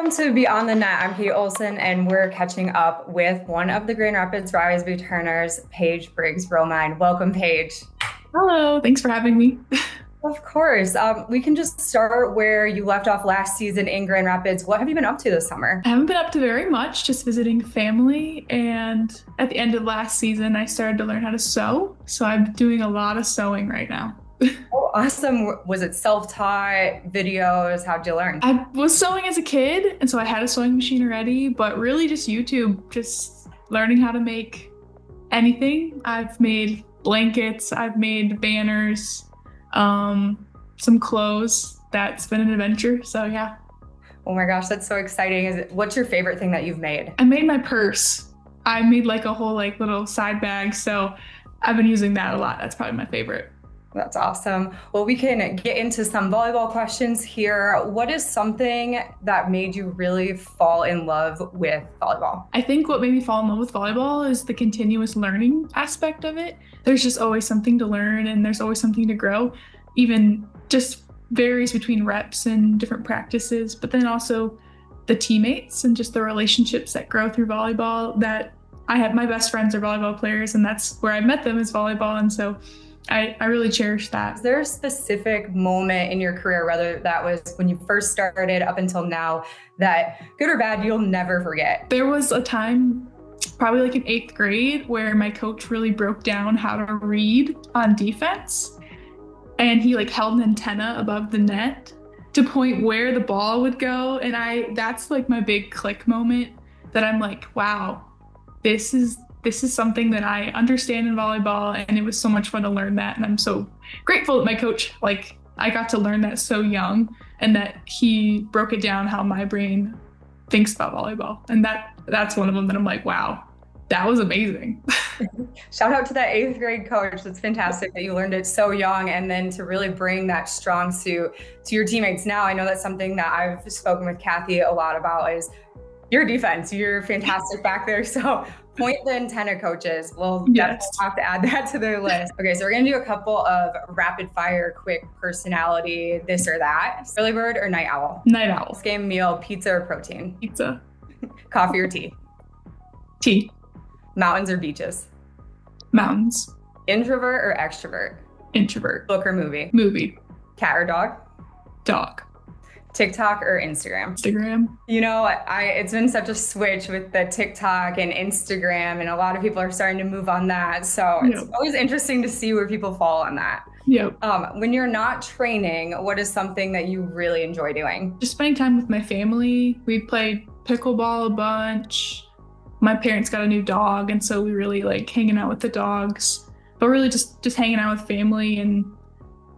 Welcome to Beyond the Net. I'm Katie Olson, and we're catching up with one of the Grand Rapids Rise returners, Paige Briggs-Romine. Welcome, Paige. Hello, thanks for having me. Of course. We can just start where you left off last season in Grand Rapids. What have you been up to this summer? I haven't been up to very much, just visiting family. And at the end of last season, I started to learn how to sew. So I'm doing a lot of sewing right now. Oh, awesome. Was it self-taught videos? How'd you learn? I was sewing as a kid, and so I had a sewing machine already, but really just YouTube, just learning how to make anything. I've made blankets, I've made banners, some clothes. That's been an adventure. So yeah. Oh my gosh, that's so exciting. What's your favorite thing that you've made? I made my purse. I made like a whole like little side bag. So I've been using that a lot. That's probably my favorite. That's awesome. Well, we can get into some volleyball questions here. What is something that made you really fall in love with volleyball? I think what made me fall in love with volleyball is the continuous learning aspect of it. There's just always something to learn and there's always something to grow. Even just varies between reps and different practices, but then also the teammates and just the relationships that grow through volleyball. That I have, my best friends are volleyball players, and that's where I met them, is volleyball. And so I really cherish that. Is there a specific moment in your career, whether that was when you first started up until now, that good or bad, you'll never forget? There was a time, probably like in 8th grade, where my coach really broke down how to read on defense. And he like held an antenna above the net to point where the ball would go. And that's like my big click moment, that I'm like, wow, this is something that I understand in volleyball, and it was so much fun to learn that. And I'm so grateful that my coach, like, I got to learn that so young, and that he broke it down how my brain thinks about volleyball. And that's one of them that I'm like, wow, that was amazing. Shout out to that 8th grade coach. That's fantastic that you learned it so young, and then to really bring that strong suit to your teammates. Now, I know that's something that I've spoken with Kathy a lot about, is your defense. You're fantastic back there. So point the antenna coaches. We'll definitely have to add that to their list. Okay, so we're gonna do a couple of rapid fire, quick personality, this or that. Early bird or night owl? Night owl. Game meal, pizza or protein? Pizza. Coffee or tea? Tea. Mountains or beaches? Mountains. Introvert or extrovert? Introvert. Book or movie? Movie. Cat or dog? Dog. TikTok or Instagram? Instagram. You know, it's been such a switch with the TikTok and Instagram, and a lot of people are starting to move on that. So it's always interesting to see where people fall on that. Yep. When you're not training, what is something that you really enjoy doing? Just spending time with my family. We played pickleball a bunch. My parents got a new dog, and so we really like hanging out with the dogs. But really just hanging out with family and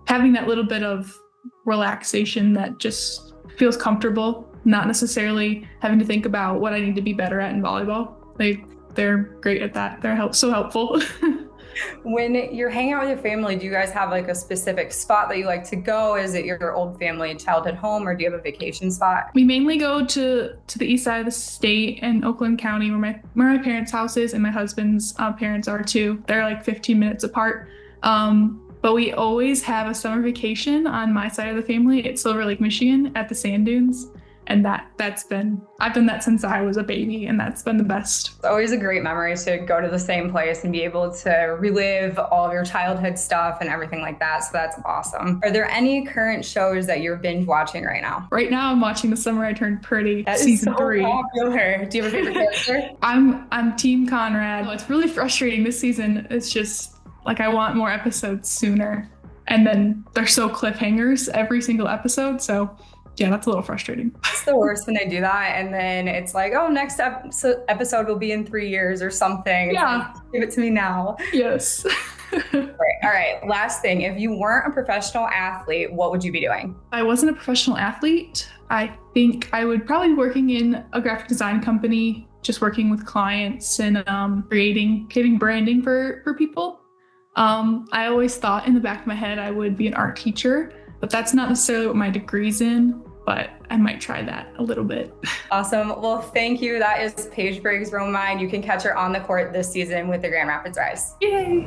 having that little bit of relaxation that just feels comfortable, not necessarily having to think about what I need to be better at in volleyball. They're great at that. They're so helpful. When you're hanging out with your family, do you guys have like a specific spot that you like to go? Is it your old family childhood home, or do you have a vacation spot? We mainly go to the east side of the state in Oakland County, where my parents' house is, and my husband's parents are too. They're like 15 minutes apart. But we always have a summer vacation on my side of the family at Silver Lake, Michigan, at the sand dunes. And I've done that since I was a baby, and that's been the best. It's always a great memory to go to the same place and be able to relive all of your childhood stuff and everything like that. So that's awesome. Are there any current shows that you're binge watching right now? Right now I'm watching The Summer I Turned Pretty, that season is so 3. Popular. Do you have a favorite character? I'm Team Conrad. It's really frustrating this season. It's just like I want more episodes sooner. And then they're so cliffhangers every single episode. So yeah, that's a little frustrating. It's the worst when they do that. And then it's like, oh, next episode will be in 3 years or something. Yeah. Like, give it to me now. Yes. All right. Last thing. If you weren't a professional athlete, what would you be doing? If I wasn't a professional athlete, I think I would probably be working in a graphic design company, just working with clients and creating branding for people. I always thought in the back of my head I would be an art teacher, but that's not necessarily what my degree's in, but I might try that a little bit. Awesome. Well, thank you. That is Paige Briggs-Romine. You can catch her on the court this season with the Grand Rapids Rise. Yay!